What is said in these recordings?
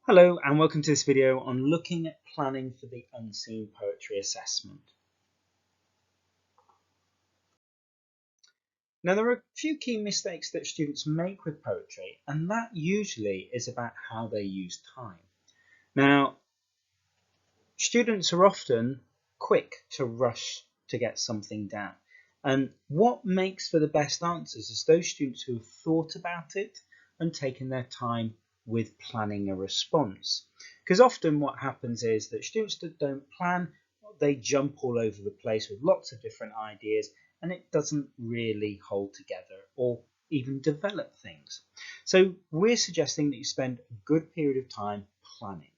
Hello and welcome to this video on looking at planning for the Unseen Poetry Assessment. Now there are a few key mistakes that students make with poetry, and that usually is about how they use time. Now students are often quick to rush to get something down, and what makes for the best answers is those students who have thought about it and taken their time with planning a response. Because often what happens is that students that don't plan, they jump all over the place with lots of different ideas, and it doesn't really hold together or even develop things. So we're suggesting that you spend a good period of time planning.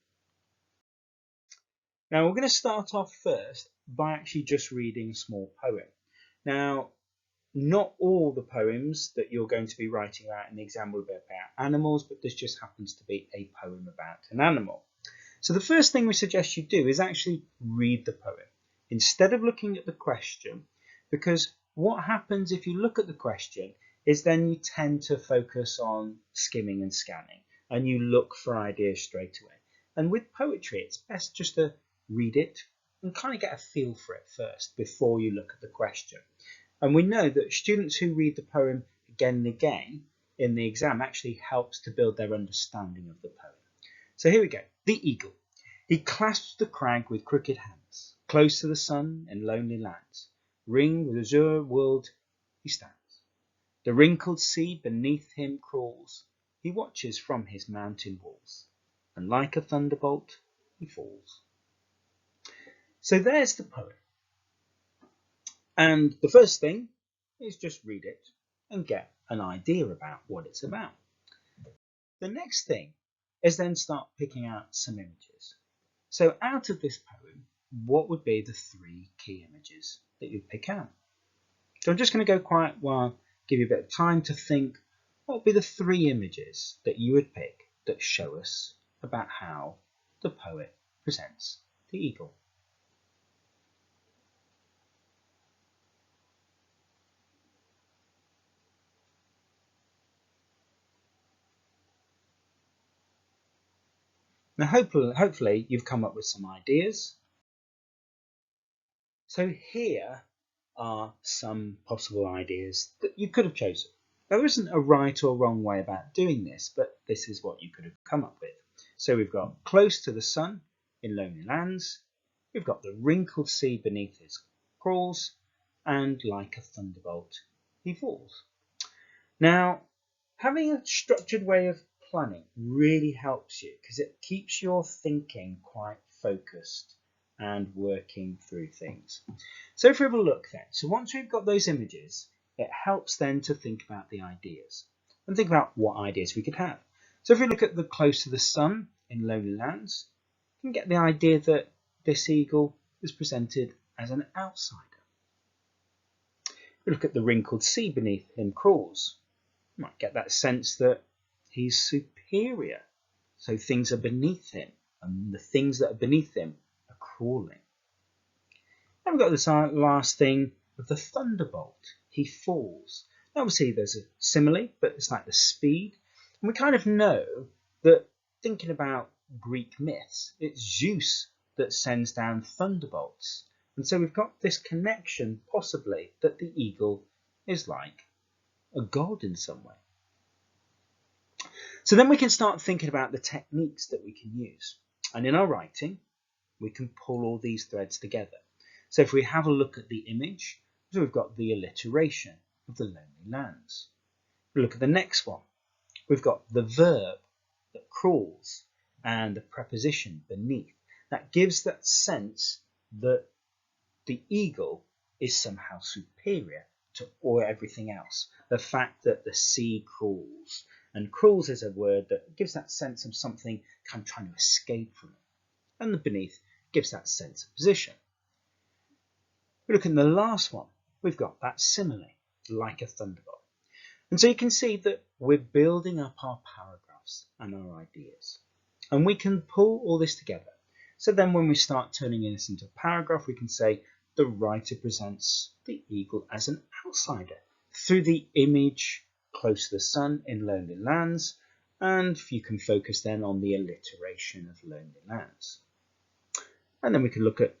Now we're going to start off first by actually just reading a small poem. Now, not all the poems that you're going to be writing about in the exam will be about animals, but this just happens to be a poem about an animal. So the first thing we suggest you do is actually read the poem instead of looking at the question, because what happens if you look at the question is then you tend to focus on skimming and scanning and you look for ideas straight away. And with poetry, it's best just to read it and kind of get a feel for it first before you look at the question. And we know that students who read the poem again and again in the exam actually helps to build their understanding of the poem. So here we go. The eagle. He clasps the crag with crooked hands. Close to the sun in lonely lands, ringed with azure world he stands. The wrinkled sea beneath him crawls. He watches from his mountain walls, and like a thunderbolt he falls. So there's the poem. And the first thing is just read it and get an idea about what it's about. The next thing is then start picking out some images. So out of this poem, what would be the 3 key images that you'd pick out? So I'm just going to go quiet while give you a bit of time to think what would be the 3 images that you would pick that show us about how the poet presents the eagle. Now hopefully you've come up with some ideas. So here are some possible ideas that you could have chosen. Now, there isn't a right or wrong way about doing this, but this is what you could have come up with. So we've got close to the sun in lonely lands, we've got the wrinkled sea beneath his crawls, and like a thunderbolt he falls. Now, having a structured way of planning really helps you because it keeps your thinking quite focused and working through things. So if we have a look then, so once we've got those images, it helps then to think about the ideas and think about what ideas we could have. So if we look at the close to the sun in lonely lands, you can get the idea that this eagle is presented as an outsider. If we look at the wrinkled sea beneath him crawls, you might get that sense that he's superior. So things are beneath him, and the things that are beneath him are crawling. Then we've got this last thing of the thunderbolt. He falls. Now obviously there's a simile, but it's like the speed. And we kind of know that thinking about Greek myths, it's Zeus that sends down thunderbolts. And so we've got this connection, possibly, that the eagle is like a god in some way. So then we can start thinking about the techniques that we can use. And in our writing, we can pull all these threads together. So if we have a look at the image, so we've got the alliteration of the lonely lands. We look at the next one. We've got the verb that crawls and the preposition beneath. That gives that sense that the eagle is somehow superior to all everything else. The fact that the sea crawls, and crawls is a word that gives that sense of something kind of trying to escape from it. And the beneath gives that sense of position. We look at the last one. We've got that simile, like a thunderbolt. And so you can see that we're building up our paragraphs and our ideas. And we can pull all this together. So then when we start turning this into a paragraph, we can say the writer presents the eagle as an outsider through the image close to the sun in lonely lands And you can focus then on the alliteration of lonely lands. And then we can look at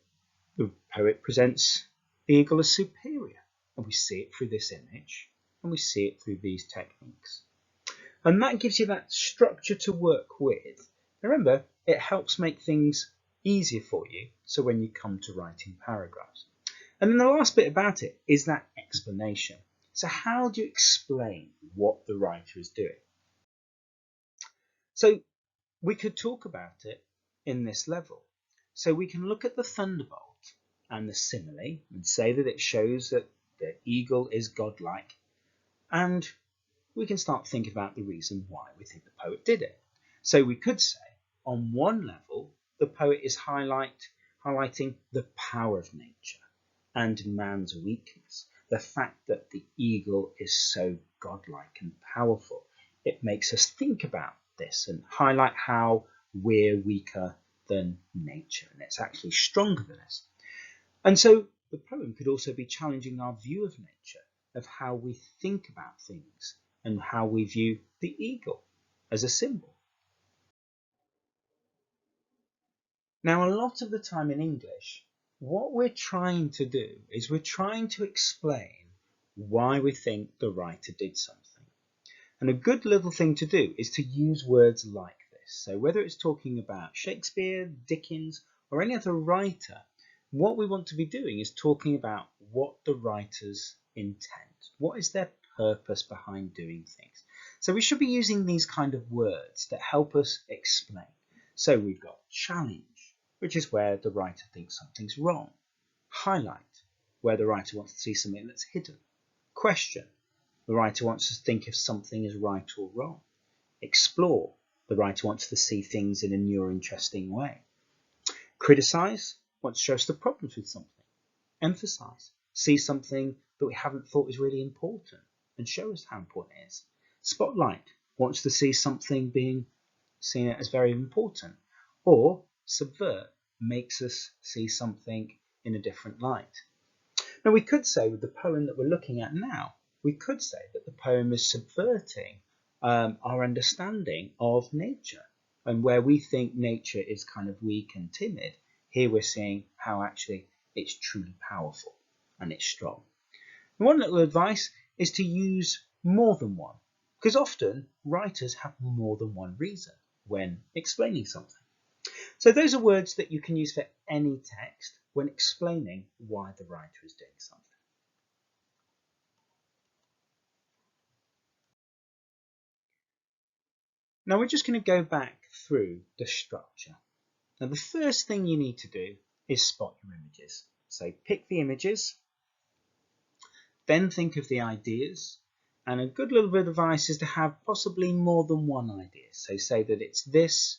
the poet presents the eagle as superior, and we see it through this image, and we see it through these techniques. And that gives you that structure to work with. Remember, it helps make things easier for you, so when you come to writing paragraphs. And then the last bit about it is that explanation. So how do you explain what the writer is doing? So we could talk about it in this level. So we can look at the thunderbolt and the simile and say that it shows that the eagle is godlike, and we can start thinking about the reason why we think the poet did it. So we could say, on one level, the poet is highlighting the power of nature and man's weakness, the fact that the eagle is so godlike and powerful. It makes us think about this and highlight how we're weaker than nature, and it's actually stronger than us. And so the poem could also be challenging our view of nature, of how we think about things, and how we view the eagle as a symbol. Now, a lot of the time in English, what we're trying to do is we're trying to explain why we think the writer did something. And a good little thing to do is to use words like this. So whether it's talking about Shakespeare, Dickens, or any other writer, what we want to be doing is talking about what the writer's intent, what is their purpose behind doing things. So we should be using these kind of words that help us explain. So we've got challenge, which is where the writer thinks something's wrong. Highlight, where the writer wants to see something that's hidden. Question, the writer wants to think if something is right or wrong. Explore, the writer wants to see things in a new or interesting way. Criticize, wants to show us the problems with something. Emphasize, see something that we haven't thought is really important and show us how important it is. Spotlight, wants to see something being seen as very important. Or subvert, makes us see something in a different light. Now we could say with the poem that we're looking at now, we could say that the poem is subverting our understanding of nature, and where we think nature is kind of weak and timid, here we're seeing how actually it's truly powerful and it's strong. And one little advice is to use more than one, because often writers have more than one reason when explaining something. So those are words that you can use for any text when explaining why the writer is doing something. Now we're just going to go back through the structure. Now the first thing you need to do is spot your images. So pick the images, then think of the ideas, and a good little bit of advice is to have possibly more than one idea. So say that it's this,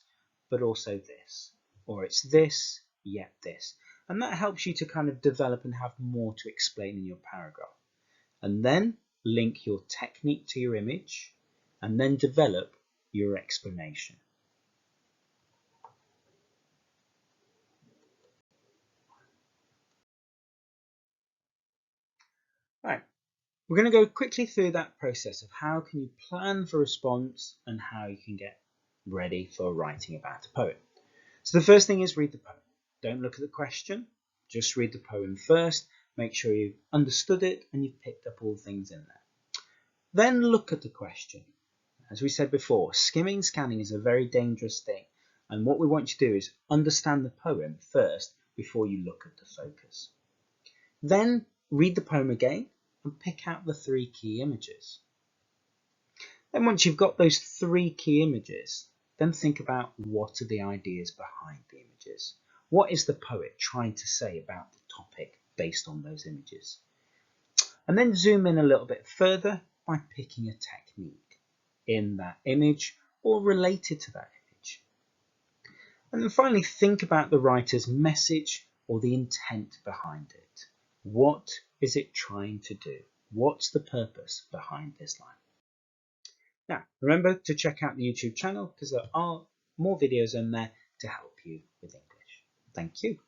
but also this, or it's this, yet this. And that helps you to kind of develop and have more to explain in your paragraph. And then link your technique to your image, and then develop your explanation. Right, we're going to go quickly through that process of how can you plan for response and how you can get ready for writing about a poem. So the first thing is read the poem. Don't look at the question, just read the poem first. Make sure you've understood it and you've picked up all the things in there. Then look at the question. As we said before, skimming, scanning is a very dangerous thing. And what we want you to do is understand the poem first before you look at the focus. Then read the poem again and pick out the 3 key images. Then once you've got those 3 key images, then think about what are the ideas behind the images. What is the poet trying to say about the topic based on those images? And then zoom in a little bit further by picking a technique in that image or related to that image. And then finally think about the writer's message or the intent behind it. What is it trying to do? What's the purpose behind this line? Now, remember to check out the YouTube channel because there are more videos in there to help you with English. Thank you.